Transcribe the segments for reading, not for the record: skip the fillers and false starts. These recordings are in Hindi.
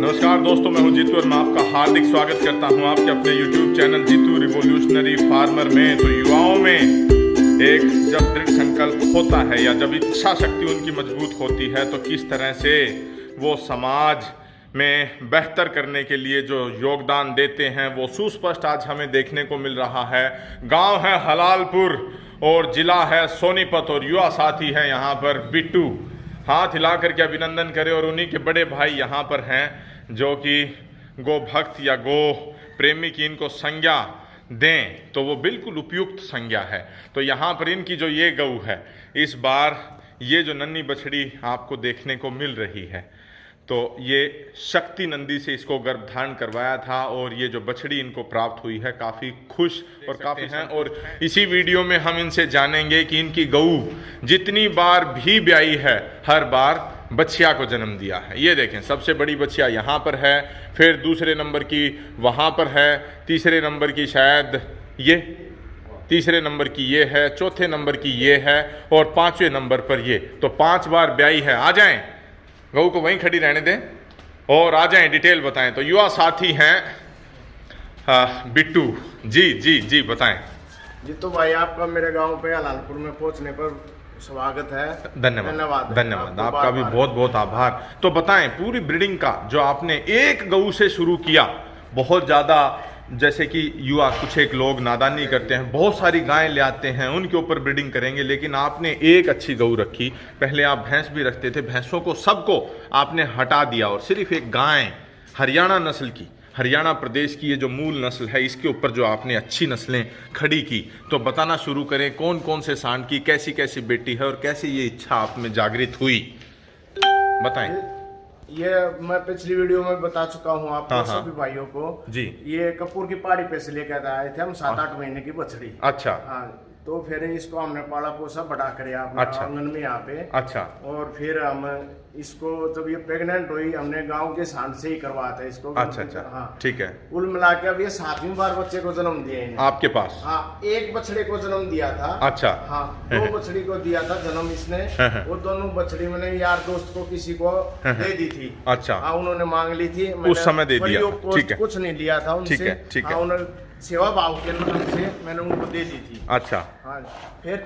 नमस्कार दोस्तों, मैं हूं जीतू और मैं आपका हार्दिक स्वागत करता हूं आपके अपने YouTube channel Jeetu revolutionary farmer में। तो युवाओं में एक जब दृढ़ संकल्प होता है या जब इच्छा शक्ति उनकी मजबूत होती है तो किस तरह से वो समाज में बेहतर करने के लिए जो योगदान देते हैं वो सुस्पष्ट आज हमें देखने को मिल रहा है। गांव है हलालपुर और जिला है सोनीपत और युवा साथी है यहाँ पर बिट्टू। हाथ हिला करके अभिनंदन करें। और उन्हीं के बड़े भाई यहाँ पर हैं जो कि गो भक्त या गो प्रेमी की इनको संज्ञा दें तो वो बिल्कुल उपयुक्त संज्ञा है। तो यहाँ पर इनकी जो ये गऊ है, इस बार ये जो नन्ही बछड़ी आपको देखने को मिल रही है तो ये शक्ति नंदी से इसको गर्भधारण करवाया था और ये जो बछड़ी इनको प्राप्त हुई है काफ़ी खुश और काफ़ी हैं। और इसी वीडियो में हम इनसे जानेंगे कि इनकी गऊ जितनी बार भी ब्याई है हर बार बछिया को जन्म दिया है। ये देखें, सबसे बड़ी बछिया यहाँ पर है, फिर दूसरे नंबर की वहाँ पर है, तीसरे नंबर की शायद ये, तीसरे नंबर की ये है, चौथे नंबर की ये है और पाँचवें नंबर पर ये। तो 5 बार ब्याई है। आ जाएं, गऊ को वहीं खड़ी रहने दें और आ जाएं, डिटेल बताएं। तो युवा साथी हैं बिट्टू जी बताएं। जीतू भाई, आपका मेरे गांव पे हलालपुर में पहुंचने पर स्वागत है। धन्यवाद आपका भी बहुत बहुत आभार। तो बताएं, पूरी ब्रीडिंग का जो आपने एक गऊ से शुरू किया, बहुत ज़्यादा जैसे कि युवा कुछ एक लोग नादानी करते हैं, बहुत सारी गायें ले आते हैं, उनके ऊपर ब्रीडिंग करेंगे, लेकिन आपने एक अच्छी गऊ रखी। पहले आप भैंस भी रखते थे, भैंसों को सबको आपने हटा दिया और सिर्फ एक गाय हरियाणा नस्ल की, हरियाणा प्रदेश की ये जो मूल नस्ल है, इसके ऊपर जो आपने अच्छी नस्लें खड़ी की। तो बताना शुरू करें, कौन कौन से सांड की कैसी कैसी बेटी है और कैसे ये इच्छा आप में जागृत हुई, बताएं। ये मैं पिछली वीडियो में बता चुका हूँ आपको, सभी भाइयों को जी। ये कपूर की पहाड़ी पे से लेकर आए थे हम 7-8 महीने की बछड़ी। अच्छा। हाँ, तो फिर इसको हमने पाला पोसा बड़ा करे अपने आंगन में यहाँ पे। अच्छा। और फिर हम इसको जब ये प्रेग्नेंट हुई हमने गांव के सांड से ही करवाया था इसको। अच्छा। हाँ, ठीक है। कुल मिला के अब ये 7वीं बार बच्चे को जन्म दिए हैं आपके पास। हाँ, एक बछड़े को जन्म दिया था। अच्छा। हाँ, 2 बछड़ी को दिया था जन्म इसने। वो दोनों बछड़ी मैंने यार दोस्त को किसी को दे दी थी। अच्छा। हाँ, उन्होंने मांग ली थी, उस समय दे दिया। ठीक है। कुछ नहीं लिया था उनसे। ठीक है। उन्होंने सेवा भाव के नाम से मैंने उनको दे दी थी। अच्छा। हाँ, फिर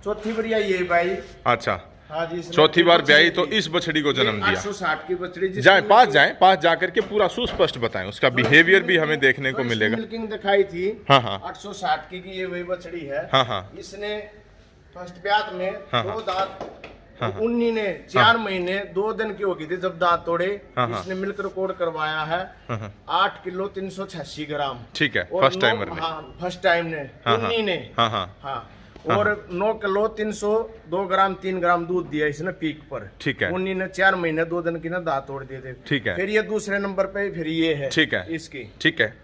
चौथी बढ़िया ये भाई। अच्छा। हाँ जी, चौथी बार ब्याई तो इस बछड़ी को जन्म दिया। 860 की बछड़ी। जाए पास जाकर के पूरा सुस्पष्ट बताएं, उसका बिहेवियर भी हमें देखने को मिलेगा। मिल्किंग दिखाई थी। हाँ। 860 की ये वही बछड़ी है। हाँ। इसने फर्स्ट ब्यात में 2 दांत, 19 ने 4 महीने 2 दिन की हो गई थी जब दांत तोड़े। इसने मिल्क रिकॉर्ड करवाया है 8 किलो 386 ग्राम। ठीक है, फर्स्ट टाइमर में। हाँ, फर्स्ट टाइम ने 19 ने। हाँ। और 9 किलो 302 ग्राम 3 ग्राम दूध दिया इसने पीक पर। ठीक है। 19 ने 4 महीने 2 दिन की ना दांत तोड़ दिए थे। ठीक है। फिर ये दूसरे नंबर पे फिर ये है। ठीक है इसकी। ठीक है।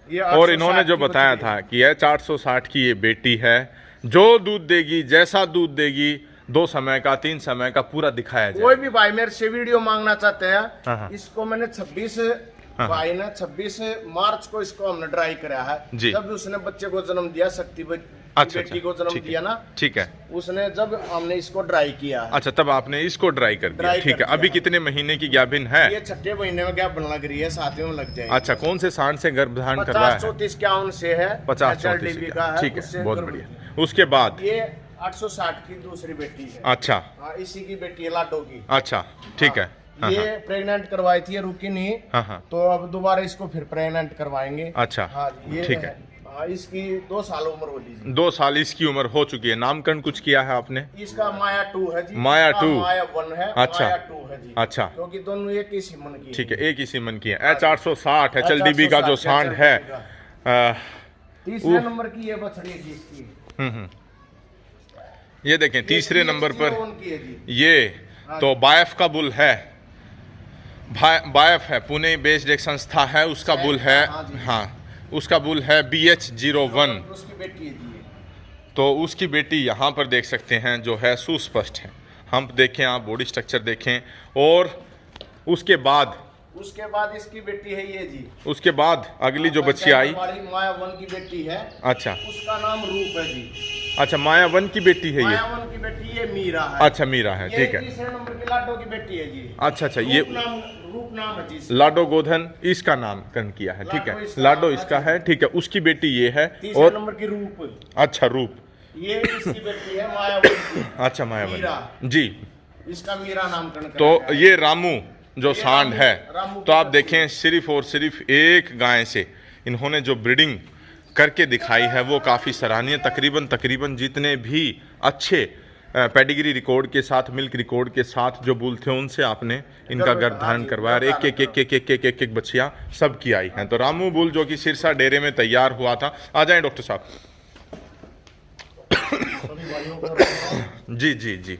ये और इन्होंने जो बताया था कि यह 460 की ये बेटी है, जो दूध देगी, जैसा दूध देगी, 2 समय का 3 समय का पूरा दिखाया जाए। कोई भी भाई मेरे से वीडियो मांगना चाहते हैं, इसको मैंने 26 भाई ने 26 मार्च को इसको हमने ड्राई कराया है। जब उसने बच्चे को जन्म दिया, शक्ति बेटी को जन्म दिया ना। ठीक है। उसने जब हमने इसको ड्राई किया। अच्छा, तब आपने इसको ड्राई कर दिया। ठीक है। अभी कितने महीने की गाभिन है? ये 6ठे महीने में गाभिन लग रही है, 7वें में लग जाएगी। अच्छा, कौन से सांड से गर्भधारण करवाया है? 50-34 से है। 50-34 का है। ठीक है, बहुत बढ़िया। उसके बाद ये 860 की दूसरी बेटी है। अच्छा। इसी की बेटी है लाडो की। अच्छा, ठीक है। ये प्रेग्नेंट करवाई थी, रुकी नहीं। तो अब दोबारा इसको फिर प्रेग्नेंट करवाएंगे। अच्छा। हाँ, ठीक है। इसकी 2 साल उम्र हो लीजिए। 2 साल इसकी उम्र हो चुकी है। नामकरण कुछ किया है आपने? इसका माया 2 है जी। माया 2। माया 1 है। अच्छा। माया 2 है जी। अच्छा। क्योंकि दोनों एक ही सीमन की। ठीक है, एक ही सीमन की है। H860 HLDB का जो सांड है। तीसरे नंबर की ये बछड़ी है इसकी। ये देखें, तीसरे नंबर पर ये तो बायफ का बुल है। बायफ है, पुणे बेस्ड एक संस्था है, उसका बुल है। हाँ, उसका बुल है BH01। तो उसकी बेटी यहाँ पर देख सकते हैं जो है सुस्पष्ट है। हम देखें, आप बॉडी स्ट्रक्चर देखें। और उसके बाद उसके बाद इसकी बेटी है ये जी। उसके बाद अगली जो बच्ची आई हमारी माया वन की बेटी है। अच्छा, उसका नाम रूप है जी। अच्छा, माया वन की बेटी है ये। माया वन की बेटी ये मीरा है। अच्छा, मीरा है, ठीक है। तीसरे नंबर की लाडो की बेटी है जी। अच्छा अच्छा, ये रूप नाम है जी। लाडो गोधन इसका नामकरण किया है, ठीक है। लाडो इसका है, ठीक है। उसकी बेटी ये है। तीसरे नंबर की रूप। अच्छा, रूप ये इसकी बेटी है माया वन। अच्छा, माया वन जी। इसका मीरा नामकरण। तो ये रामू जो सांड है, तो आप देखें सिर्फ और सिर्फ एक गाय से इन्होंने जो ब्रीडिंग करके दिखाई है वो काफ़ी सराहनीय। तकरीबन जितने भी अच्छे पेडिग्री रिकॉर्ड के साथ, मिल्क रिकॉर्ड के साथ जो बुल थे उनसे आपने इनका गर्भ धारण करवाया। एक बच्चियाँ सब की आई हैं। तो रामू बुल जो कि सिरसा डेरे में तैयार हुआ था। आ जाएं डॉक्टर साहब। जी जी जी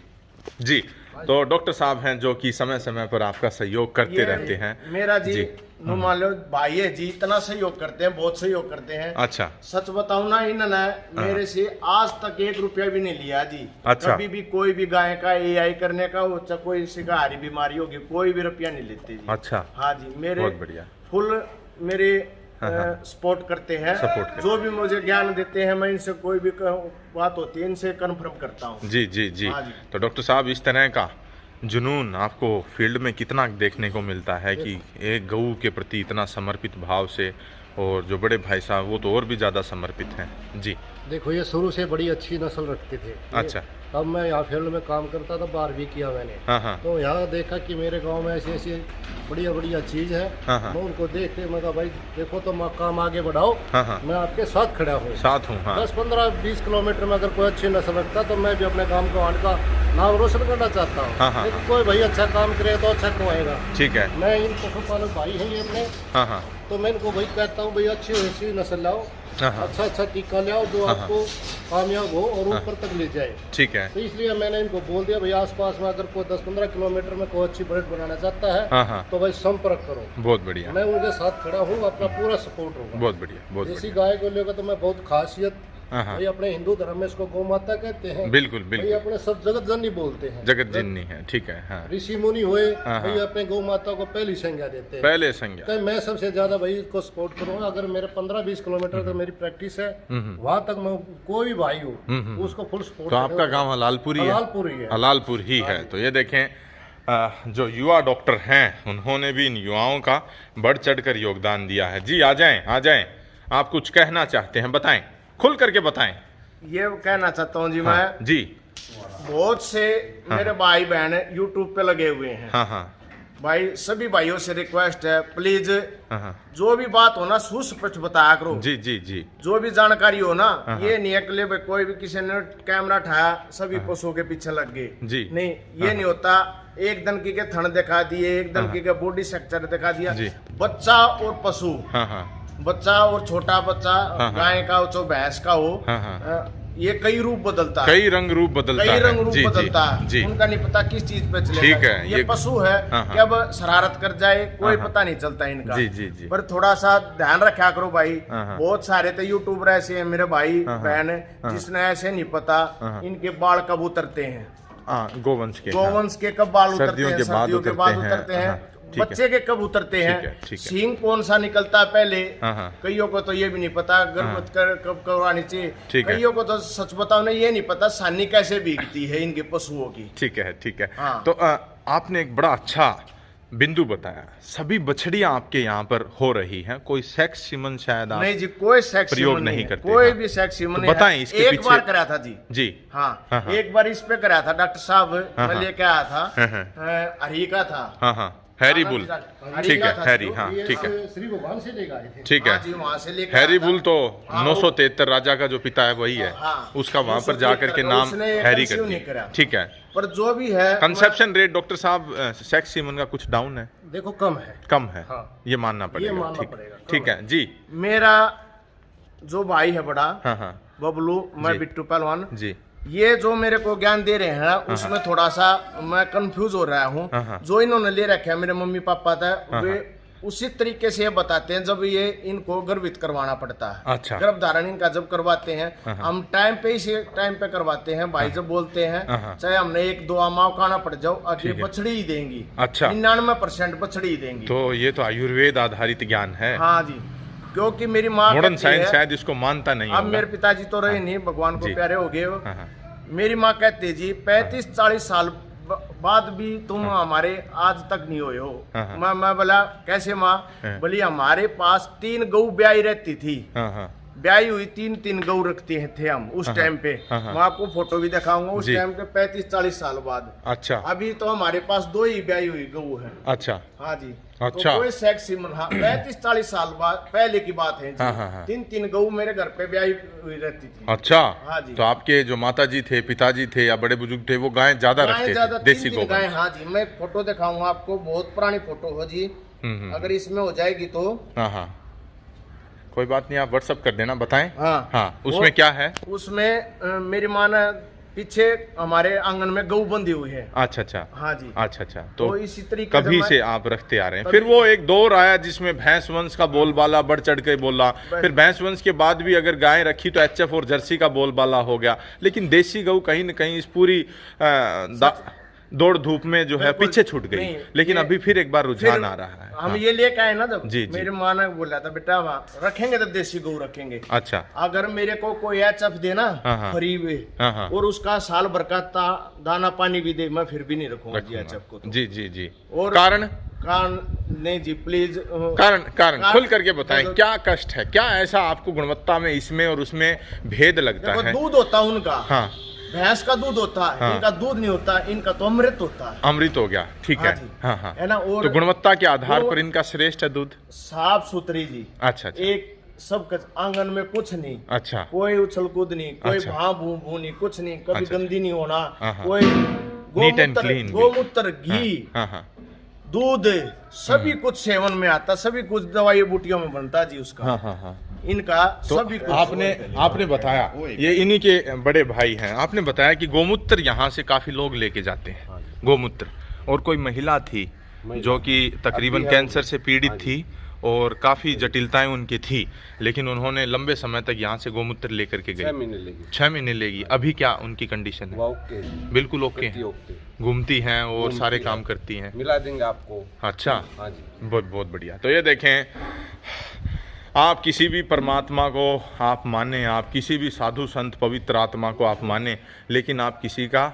जी। तो डॉक्टर साहब हैं जो कि समय समय पर आपका सहयोग करते रहते हैं। मेरा जी मान लो भाई है जी, इतना सहयोग करते हैं, बहुत सहयोग करते हैं। अच्छा, सच बताऊं ना, इन्होंने मेरे से आज तक 1 रुपया भी नहीं लिया जी। अच्छा, कभी भी कोई भी गाय का एआई करने का हो, चाहे कोई शिकारी बीमारी होगी, कोई भी रुपया नहीं लेते जी। अच्छा, हाँ जी, मेरे बहुत बढ़िया, फुल मेरे सपोर्ट करते हैं। जो भी मुझे ज्ञान देते हैं, मैं इनसे कोई भी बात होती है इनसे कन्फर्म करता हूँ। जी जी जी। तो डॉक्टर साहब, इस तरह का जुनून आपको फील्ड में कितना देखने को मिलता है कि एक गऊ के प्रति इतना समर्पित भाव से, और जो बड़े भाई साहब वो तो और भी ज़्यादा समर्पित हैं जी। देखो, ये शुरू से बड़ी अच्छी नस्ल रखते थे। अच्छा, तब मैं यहाँ फील्ड में काम करता था, 12वीं किया मैंने। हाँ। तो यहाँ देखा कि मेरे गांव में ऐसी ऐसी बढ़िया चीज़ है। हाँ। मैं उनको देखते, मैं कहा भाई देखो तो काम आगे बढ़ाओ। हाँ। मैं आपके साथ खड़ा हूँ। हाँ। 10, 15, 20 किलोमीटर में अगर कोई अच्छी नस्ल रखता तो मैं भी अपने गाँव को का नाम रोशन करना चाहता हूँ। हाँ। कोई भाई अच्छा काम करे तो अच्छा कमाएगा। ठीक है। मैं इन पशुपालक भाई हैं ये अपने। हाँ। तो मैं इनको भाई कहता हूँ भाई अच्छी नस्ल लाओ, अच्छा टीका ले आओ जो आपको कामयाब हो और ऊपर तक ले जाए। ठीक है। तो इसलिए मैंने इनको बोल दिया भाई आसपास में अगर कोई 10-15 किलोमीटर में कोई अच्छी ब्रीड बनाना चाहता है तो भाई संपर्क करो। बहुत बढ़िया। मैं उनके साथ खड़ा हूँ, अपना पूरा सपोर्ट होगा। बहुत बढ़िया। देसी गाय को लेकर तो मैं बहुत खासियत, भाई अपने हिंदू धर्म में इसको गौ माता कहते हैं। बिल्कुल। भाई अपने सब जगत जननी बोलते हैं। जगत जननी है, ठीक है। हाँ। ऋषि मुनि हुए भाई अपने गौ माता को पहली संज्ञा देते हैं। पहले संज्ञा। तो मैं सबसे ज्यादा भाई इसको सपोर्ट करूंगा। अगर मेरे 15-20 किलोमीटर तक मेरी प्रैक्टिस है, वहां तक मैं कोई भी भाई हो उसको फुल सपोर्ट। तो आपका गाँव हलालपुर ही है? हलालपुर ही है। तो ये देखें जो युवा डॉक्टर हैं उन्होंने भी इन युवाओं का बढ़ चढ़ कर योगदान दिया है। जी, आ जाएं। आप कुछ कहना चाहते हैं, बताएं, खुल करके बताएं। ये कहना चाहता हूँ जी, मैं जी, बहुत से मेरे भाई बहन यूट्यूब पे लगे हुए हैं। हाँ। भाई सभी भाइयों से रिक्वेस्ट है, प्लीज जो भी बात हो ना सुस्पष्ट बताया करो। जी। जो भी जानकारी हो ना, ये नहीं है कि भाई कोई भी किसी ने कैमरा उठाया सभी पशुओं के पीछे लग गए जी। नहीं, ये नहीं होता। एक दनकी के थन दिखा दिए, एक दनकी के बॉडी स्ट्रक्चर दिखा दिया। बच्चा और पशु, बच्चा और छोटा बच्चा, गाय का हो चाहे भैंस का हो, ये कई रूप बदलता है, कई रंग रूप बदलता है। उनका नहीं पता किस चीज पे चलेगा। ठीक है। ये पशु है कि अब शरारत कर जाए कोई पता नहीं चलता इनका। जी। पर थोड़ा सा ध्यान रखा करो भाई। बहुत सारे तो यूट्यूबर ऐसे हैं मेरे भाई बहन, जिसने ऐसे नहीं पता इनके बाल कब उतरते हैं। गोवंश के कब बाल उतरते हैं, सर्दियों के बाद उतरते हैं, बच्चे के कब उतरते हैं, सींग कौन सा निकलता है पहले। कईयों को तो ये भी नहीं पता गर्भवती कब करवानी चाहिए। कईयों को तो सच बताओ ना, ये नहीं पता सानी कैसे भीगती है इनके पशुओं की। ठीक है। तो आपने एक बड़ा अच्छा बिंदु बताया, सभी बछड़ियां आपके यहाँ पर हो रही हैं, कोई सेक्स सीमन शायद आप नहीं जी, कोई सेक्स प्रयोग नहीं करते, कोई भी सेक्स सीमन बताएं इसके एक बार करा था जी। हाँ, एक बार इस पे करा था डॉक्टर साहब, मैं लेके आया था, हरी का था। हैरी बुल, ठीक है, हैरी, हाँ ठीक है, श्री भगवान से लेकर आए थे। ठीक है, वहाँ से लेकर हैरी बुल तो 973 राजा का जो पिता है वही है, उसका वहाँ पर जाकर के नाम हैरी कर दिया। ठीक है, पर जो भी है कंसेप्शन रेट डॉक्टर साहब सेक्स सीमन का कुछ डाउन है? देखो कम है, ये मानना पड़ेगा। ठीक है जी। मेरा जो भाई है बड़ा बबलू, मैं बिट्टू पहलवान जी, ये जो मेरे को ज्ञान दे रहे हैं उसमें थोड़ा सा मैं कंफ्यूज हो रहा हूँ। जो इन्होंने ले रखे है मेरे मम्मी पापा था, वे उसी तरीके से ये बताते हैं जब ये इनको गर्भित करवाना पड़ता है। अच्छा। गर्भधारण इनका जब करवाते हैं हम टाइम पे ही टाइम पे करवाते हैं भाई। जब बोलते हैं चाहे हमने 1-2 माह खाना पड़ जाओ आगे बछड़ी ही देंगी। अच्छा। 99% बछड़ी ही देंगी। तो ये तो आयुर्वेद आधारित ज्ञान है। हाँ जी, क्योंकि मेरी माँ मॉडर्न साइंस शायद इसको मानता नहीं। अब मेरे पिताजी तो रहे नहीं, भगवान को प्यारे हो गए। मेरी माँ कहते जी 35-40 साल बाद भी तुम हमारे आज तक नहीं हुए हो। मैं बोला कैसे माँ? बोली हमारे पास 3 गऊ ब्याई रहती थी, ब्याई हुई 3 गऊ रखते थे हम उस टाइम पे। मैं आपको फोटो भी दिखाऊंगा उस टाइम पे 35-40 साल बाद। अच्छा। अभी तो हमारे पास 2 ही ब्याई हुई गऊ है। अच्छा। हाँ जी। अच्छा। तो कोई सेक्स 35-40 साल बाद पहले की बात है जी। 3 गऊ मेरे घर पे ब्याई हुई रहती थी। अच्छा। हाँ जी। तो आपके जो माता जी थे, पिताजी थे या बड़े बुजुर्ग थे वो गाय ज्यादा रखते थे, देसी गाय। हाँ जी, मैं फोटो दिखाऊंगा आपको, बहुत पुरानी फोटो हो जी। अगर इसमें हो जाएगी तो। हाँ, कोई बात नहीं, आप व्हाट्सएप कर देना, बताएं। हाँ। उसमें क्या है? उसमें मेरी माँ ने पीछे हमारे आंगन में गऊ बंधी हुई है। अच्छा। हाँ जी। अच्छा। तो इसी तरीके कभी से आप रखते आ रहे हैं। फिर वो एक दौर आया जिसमें भैंस वंश का बोलबाला बढ़ चढ़ के बोला। फिर भैंस वंश के बाद भी अगर गाय रखी तो एचएफ और जर्सी का बोलबाला हो गया। लेकिन देसी गऊ कहीं न कहीं इस पूरी दौड़ धूप में जो है पीछे छूट गई। लेकिन अभी फिर एक बार रुझान आ रहा है। हम ये लेके आए ना जब जी, मेरी माँ ने बोला था बेटा रखेंगे तो देसी गऊ रखेंगे। अच्छा। अगर मेरे को कोई एचएफ देना फ्री में और उसका साल भर का दाना पानी भी दे, मैं फिर भी नहीं रखूंगा जी एचएफ को। जी। और कारण नहीं जी, प्लीज कारण खुल करके बताएं। क्या कष्ट है, क्या ऐसा आपको गुणवत्ता में इसमें और उसमें भेद लगता है? दूध होता है उनका, भैंस का दूध होता है, इनका दूध नहीं होता, इनका तो अमृत होता है। अमृत हो गया, ठीक है। है ना। और तो गुणवत्ता के आधार पर इनका श्रेष्ठ है दूध, साफ सुथरी जी। अच्छा। एक सब आंगन में कुछ नहीं। अच्छा। कोई उछल कूद नहीं, कोई भाव भू नहीं, कुछ नहीं, कभी गंदी नहीं होना, कोई गोमूत्र घी दूध सभी कुछ सेवन में आता, सभी कुछ दवाई बूटियों में बनता जी उसका। इनका तो सभी कुछ आपने बताया, ये इन्हीं के बड़े भाई हैं। आपने बताया कि गोमूत्र यहाँ से काफी लोग लेके जाते हैं, गोमूत्र। और कोई महिला थी जो कि तकरीबन कैंसर से पीड़ित थी और काफी जटिलताएं उनकी थी, लेकिन उन्होंने लंबे समय तक यहाँ से गोमूत्र लेकर के गए। 6 महीने लेगी। अभी क्या उनकी कंडीशन है? बिल्कुल ओके है, घूमती हैं और सारे काम करती हैं। मिला देंगे आपको। अच्छा। बहुत बढ़िया। तो ये देखें, आप किसी भी परमात्मा को आप माने, आप किसी भी साधु संत पवित्र आत्मा को आप माने, लेकिन आप किसी का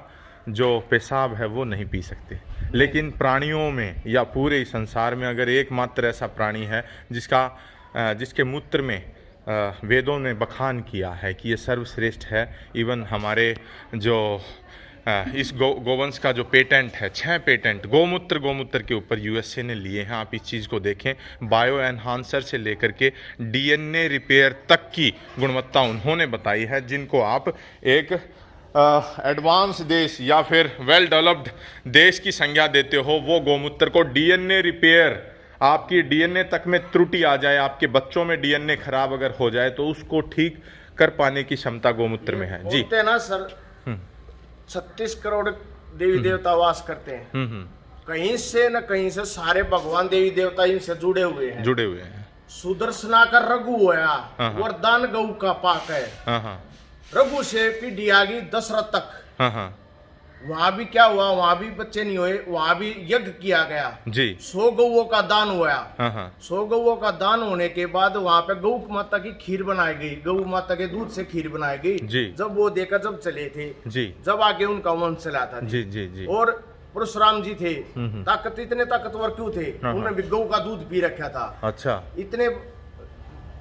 जो पेशाब है वो नहीं पी सकते। लेकिन प्राणियों में या पूरे संसार में अगर एकमात्र ऐसा प्राणी है जिसके मूत्र में वेदों ने बखान किया है कि ये सर्वश्रेष्ठ है। इवन हमारे जो इस गोवंश का जो पेटेंट है, 6 पेटेंट गोमूत्र के ऊपर यूएसए ने लिए हैं। आप इस चीज़ को देखें, बायो एनहांसर से लेकर के डीएनए रिपेयर तक की गुणवत्ता उन्होंने बताई है, जिनको आप एक एडवांस देश या फिर वेल डेवलप्ड देश की संज्ञा देते हो। वो गोमूत्र को डीएनए रिपेयर, आपकी डीएनए तक में त्रुटि आ जाए, आपके बच्चों में डीएनए खराब अगर हो जाए तो उसको ठीक कर पाने की क्षमता गोमूत्र में है जी। ना सर 36 करोड़ देवी देवता वास करते हैं, कहीं से न कहीं से सारे भगवान देवी देवता इनसे जुड़े हुए हैं। सुदर्शना का रघु होया, वरदान गऊ का पाक है। रघु से पीढ़ी आ गई दशरथ तक। वहां भी क्या हुआ, वहां भी बच्चे नहीं हुए, वहां भी यज्ञ किया गया जी। 100 गऊओं का दान हुआ। 100 गऊओं का दान होने के बाद वहां पे गौ माता की खीर बनाई गई, गौ माता के दूध से खीर बनाई गई जी। जब वो देकर जब चले थे जी, जब आगे उनका वंश चला था जी। और परशुराम जी थे, इतने ताकतवर क्यों थे? उन्होंने भी गौ का दूध पी रखा था। अच्छा। इतने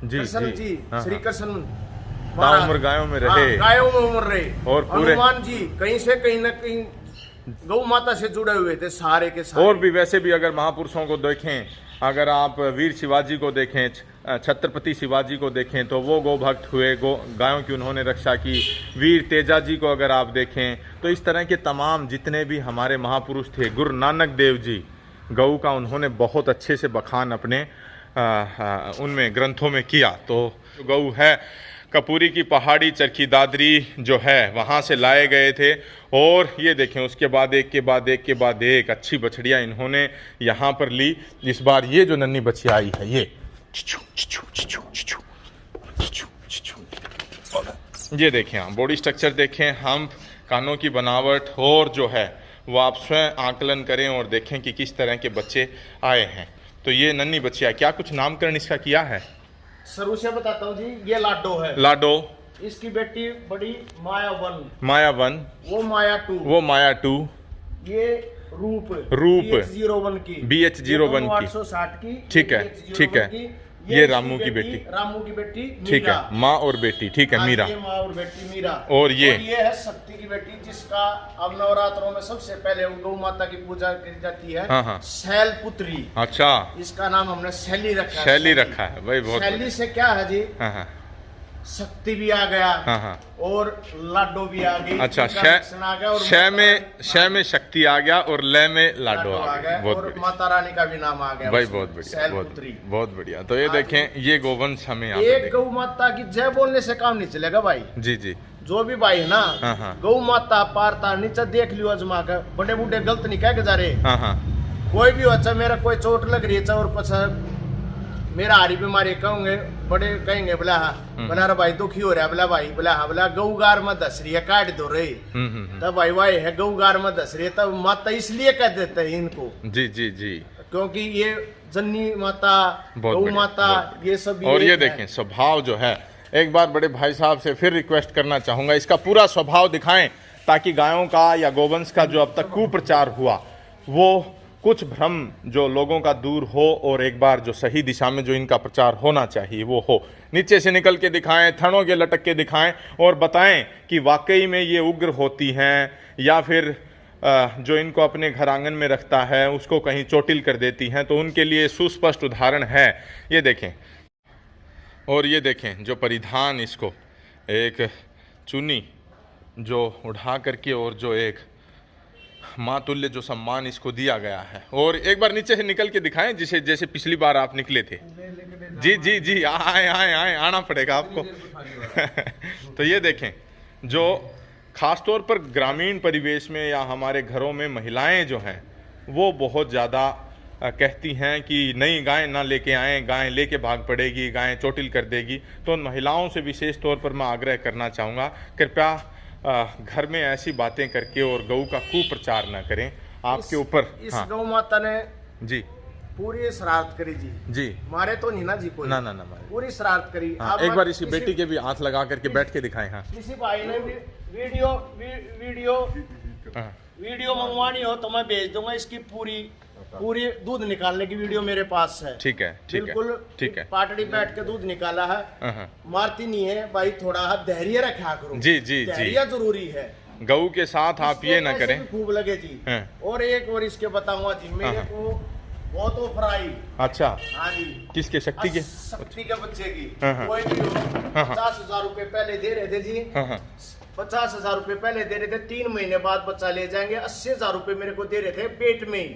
कृष्ण जी, श्री कृष्ण गायों में रहे, गायों में उम्र रहे। और हनुमान जी कहीं से कहीं न कहीं गौ माता से जुड़े हुए थे सारे के सारे। और भी वैसे भी अगर महापुरुषों को देखें, अगर आप वीर शिवाजी को देखें, छत्रपति शिवाजी को देखें तो वो गौ भक्त हुए, गायों की उन्होंने रक्षा की। वीर तेजा जी को अगर आप देखें तो इस तरह के तमाम जितने भी हमारे महापुरुष थे, गुरु नानक देव जी, गौ का उन्होंने बहुत अच्छे से बखान अपने उनमें ग्रंथों में किया। तो गौ है, कपूरी की पहाड़ी चरखी दादरी जो है वहाँ से लाए गए थे। और ये देखें उसके बाद एक के बाद एक के बाद एक अच्छी बछड़ियाँ इन्होंने यहाँ पर ली। इस बार ये जो नन्ही बछिया आई है ये देखें, हम बॉडी स्ट्रक्चर देखें, हम कानों की बनावट और जो है वो आप स्वयं आकलन करें और देखें कि किस तरह के बच्चे आए हैं। तो ये नन्ही बच्चिया, क्या कुछ नामकरण इसका किया है? शुरू से बताता हूँ जी, ये लाडो है। लाडो। इसकी बेटी बड़ी माया वन। माया वन। वो माया टू। वो माया टू। ये रूप BH01 की। BH01 की 860 की। ठीक है, ठीक है। ये रामू की बेटी। रामू की बेटी ठीक है, माँ और बेटी, ठीक है, मीरा। ये माँ और बेटी मीरा। और ये है शक्ति की बेटी, जिसका अब नवरात्रों में सबसे पहले गौ माता की पूजा की जाती है। हाँ हाँ। शैलपुत्री। अच्छा, इसका नाम हमने शैली रखा है। शैली रखा है भाई, बहुत। शैली से क्या है जी? हाँ हाँ। शक्ति भी आ गया। हाँ हाँ। और लाडो भी आ गई। अच्छा, शय में शक्ति आ गया और लय में लाडो आ गया। और माता रानी का भी नाम आ गया भाई, बहुत बढ़िया, बहुत बढ़िया। तो ये देखें, ये गोवंश हमें यहाँ एक गौ माता की जय बोलने से काम नहीं चलेगा भाई। जी जी। जो भी भाई है ना, गौ माता पारता नीचे देख लियो अजमा कर, बड़े बूढ़े गलत नहीं कह के जा रहे। हाँ हाँ। कोई भी अच्छा, मेरा कोई चोट लग रही है और पछा मेरा हारी बीमारी कहूंगे, बड़े कहेंगे बोला बोला रे भाई दुखी हो रहा है, बोला भाई बोला हाँ, बोला गौगार में दस रही है, काट दो रही। तब भाई भाई है गौगार में दस रही है, तब माता इसलिए कह देते हैं इनको। जी जी जी। क्योंकि ये जन्नी माता, गौ माता, ये सब। और ये देखें स्वभाव जो है, एक बार बड़े भाई साहब से फिर रिक्वेस्ट करना चाहूंगा, इसका पूरा स्वभाव दिखाएं ताकि गायों का या गोवंश का जो अब तक कुप्रचार हुआ वो कुछ भ्रम जो लोगों का दूर हो और एक बार जो सही दिशा में जो इनका प्रचार होना चाहिए वो हो। नीचे से निकल के दिखाएं, थनों के लटक के दिखाएं और बताएं कि वाकई में ये उग्र होती हैं या फिर जो इनको अपने घर आंगन में रखता है उसको कहीं चोटिल कर देती हैं। तो उनके लिए सुस्पष्ट उदाहरण है। ये देखें, और ये देखें जो परिधान, इसको एक चुन्नी जो उठा करके और जो एक माँ तुल्य जो सम्मान इसको दिया गया है। और एक बार नीचे से निकल के दिखाएं, जिसे जैसे पिछली बार आप निकले थे। जी जी जी, आए आए आए, आना पड़ेगा आपको। तो ये देखें, जो खासतौर पर ग्रामीण परिवेश में या हमारे घरों में महिलाएं जो हैं वो बहुत ज़्यादा कहती हैं कि नई गाय ना लेके आएँ, गाय लेके भाग पड़ेगी, गाय चोटिल कर देगी। तो उन महिलाओं से विशेष तौर पर मैं आग्रह करना चाहूँगा, कृपया घर में ऐसी बातें करके और गऊ का कुप्रचार न करें। आपके ऊपर इस गौ माता ने जी पूरी शरारत करी जी। मारे तो नहीं ना जी कोई? ना मारे, पूरी शरारत करी। एक बार इसी बेटी के भी हाथ लगा करके बैठ के दिखाएं। हाँ, किसी भाई ने वीडियो मंगवानी हो तो मैं भेज दूंगा। इसकी पूरी दूध निकालने की वीडियो मेरे पास है। ठीक है, बिल्कुल ठीक है। पाटड़ी बैठ के दूध निकाला है, मारती नहीं है भाई, थोड़ा धैर्य रखा करो। जी जी, धैर्य जरूरी है। गऊ के साथ आप ये ना करें, खूब लगे जी। और एक और इसके बताऊंगा जी, मेरे को बहुत ऑफर आई। अच्छा, हाँ जी। किसके? शक्ति के? शक्ति के बच्चे की। कोई भी हो, 50,000 रुपए पहले दे रहे थे जी। 50,000 रुपए पहले दे रहे थे, 3 महीने बाद बच्चा ले जाएंगे। 80,000 रुपए मेरे को दे रहे थे पेट में ही।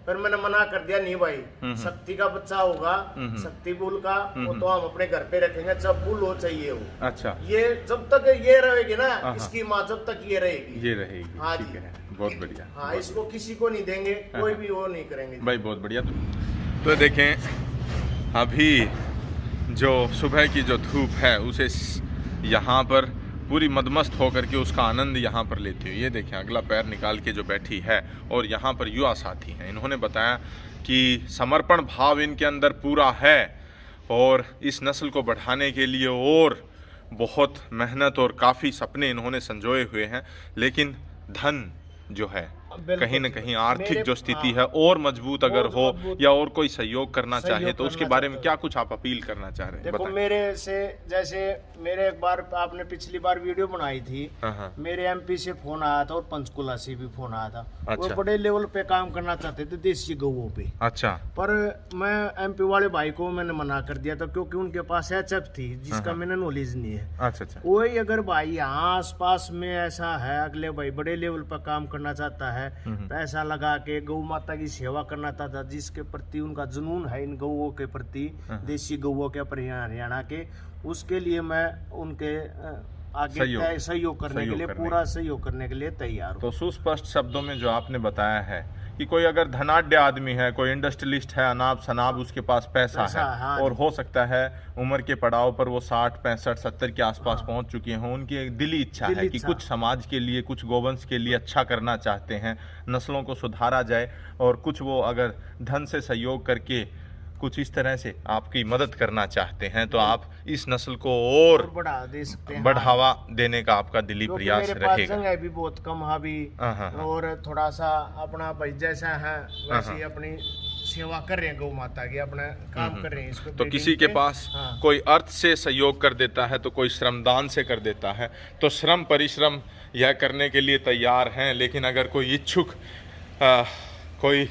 पर मैंने मना कर दिया, नहीं भाई, शक्ति का बच्चा होगा, शक्ति बुल का, वो तो हम अपने घर पे रखेंगे, जब बुल हो चाहिए हो। अच्छा, ये जब तक ये रहेगी ना, इसकी माँ जब तक ये रहेगी। हाँ जी, बहुत बढ़िया। हाँ, इसको किसी को नहीं देंगे, कोई भी वो नहीं करेंगे भाई, बहुत बढ़िया। तो देखें, अभी जो सुबह की जो धूप है उसे यहाँ पर पूरी मदमस्त होकर के उसका आनंद यहाँ पर लेती हुई, ये देखें अगला पैर निकाल के जो बैठी है। और यहाँ पर युवा साथी हैं, इन्होंने बताया कि समर्पण भाव इनके अंदर पूरा है और इस नस्ल को बढ़ाने के लिए और बहुत मेहनत और काफ़ी सपने इन्होंने संजोए हुए हैं। लेकिन धन जो है कहीं न कहीं आर्थिक जो स्थिति है और मजबूत अगर हो या और कोई सहयोग करना चाहे तो उसके बारे में क्या कुछ आप अपील करना चाह रहे हैं? देखो, मेरे से जैसे मेरे एक बार आपने पिछली बार वीडियो बनाई थी, मेरे एमपी से फोन आया था और पंचकुला से भी फोन आया था। वो बड़े लेवल पे काम करना चाहते थे देसी गौओं पे। अच्छा, पर मैं एमपी वाले भाई को मैंने मना कर दिया था, क्योंकि उनके पास HF थी जिसका मैंने नॉलेज नहीं है। अच्छा, कोई अगर भाई यहाँ आस पास में ऐसा है, अगले भाई बड़े लेवल पर काम करना चाहता है है, पैसा लगा के गौ माता की सेवा करना था, जिसके प्रति उनका जुनून है इन गौओं के प्रति, देसी गौओं के हरियाणा के, उसके लिए मैं उनके आगे सहयोग करने के लिए, पूरा सहयोग करने के लिए तैयार हूँ। तो सुस्पष्ट शब्दों में जो आपने बताया है कि कोई अगर धनाढ्य आदमी है, कोई इंडस्ट्रियलिस्ट है, अनाप शनाप उसके पास पैसा है, हाँ, और हो सकता है उम्र के पड़ाव पर वो 60, 65, 70 के आसपास पहुंच चुके हैं, उनकी एक दिली इच्छा है कि कुछ समाज के लिए, कुछ गोवंश के लिए अच्छा करना चाहते हैं, नस्लों को सुधारा जाए, और कुछ वो अगर धन से सहयोग करके कुछ इस तरह से आपकी मदद करना चाहते हैं, तो आप इस नस्ल को और बढ़ा दे सकते हैं, बढ़ावा देने का आपका दिली प्रयास रहेगा। जगह भी बहुत कम है भी, और थोड़ा सा अपना भाई जैसा है वैसे ही अपनी सेवा कर रहे हैं गौ माता की, अपना काम कर रहे हैं इसको। तो किसी के पास कोई अर्थ से सहयोग कर देता है, तो कोई श्रमदान से कर देता है, तो श्रम परिश्रम यह करने के लिए तैयार हैं। लेकिन अगर कोई इच्छुक कोई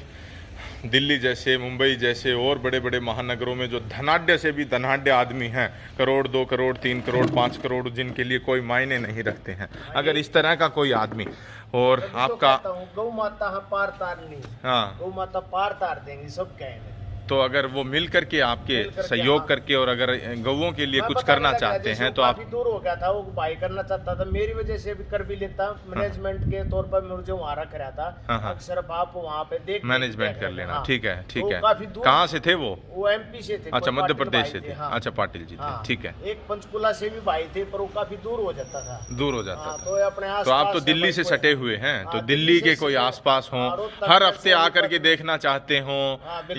दिल्ली जैसे, मुंबई जैसे और बड़े बड़े महानगरों में जो धनाढ्य से भी धनाढ्य आदमी हैं, करोड़, 2 करोड़, 3 करोड़, 5 करोड़, जिनके लिए कोई मायने नहीं रखते हैं, अगर इस तरह का कोई आदमी, और आपका गौ माता पार तार नहीं, हाँ, गौ माता पार तार देंगी सब कहेंगे, तो अगर वो मिल करके आपके सहयोग करके, और अगर गौओं के लिए कुछ करना चाहते हैं, तो आप काफी दूर हो गया था, वो भाई करना चाहता था, मेरी वजह से भी कर भी लेता, मैनेजमेंट के तौर पर मुझे वहाँ रख रहा था, अक्सर आप वहाँ पे देख मैनेजमेंट कर लेना। ठीक है, ठीक है। काफी दूर, कहाँ से थे वो? MP से थे। अच्छा, मध्य प्रदेश से थे। अच्छा, पाटिल जी थे। ठीक है। एक पंचकुला से भी भाई थे, पर वो काफी दूर हो जाता था, दूर हो जाता था। तो अपने आस, तो आप तो दिल्ली से सटे हुए हैं, तो दिल्ली के कोई आसपास हों, हर हफ्ते आकर के देखना चाहते हों,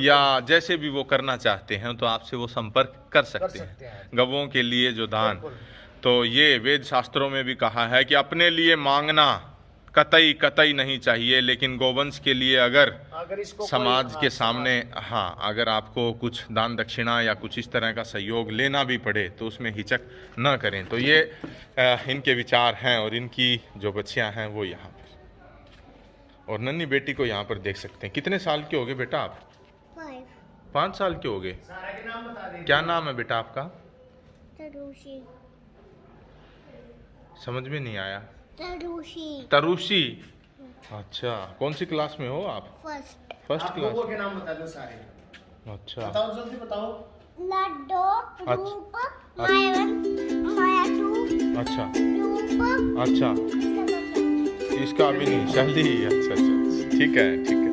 या जैसे भी वो करना चाहते हैं, तो आपसे वो संपर्क कर सकते हैं। गवों के लिए जो दान, तो ये वेद शास्त्रों में भी कहा है कि अपने लिए मांगना कतई कतई नहीं चाहिए, लेकिन गोवंश के लिए अगर इसको समाज के सामने, हाँ, अगर आपको कुछ दान दक्षिणा या कुछ इस तरह का सहयोग लेना भी पड़े, तो उसमें हिचक न करें। तो ये इनके विचार हैं, और इनकी जो बच्चियां हैं वो यहाँ पर, और नन्ही बेटी को यहाँ पर देख सकते हैं। कितने साल के हो गए बेटा आप? 5 साल के हो गए। क्या नाम है बेटा आपका? तरुषी। समझ में नहीं आया। तरुषी। तरुषी। अच्छा, कौन सी क्लास में हो आप? First class. के नाम बता दो सारे। अच्छा, बताओ, जल्दी बताओ। लड्डू, रूप, मायावन, मायाटू। अच्छा, रूप। अच्छा, इसका अभी नहीं, जल्दी। अच्छा, अच्छा, ठीक है, ठीक है।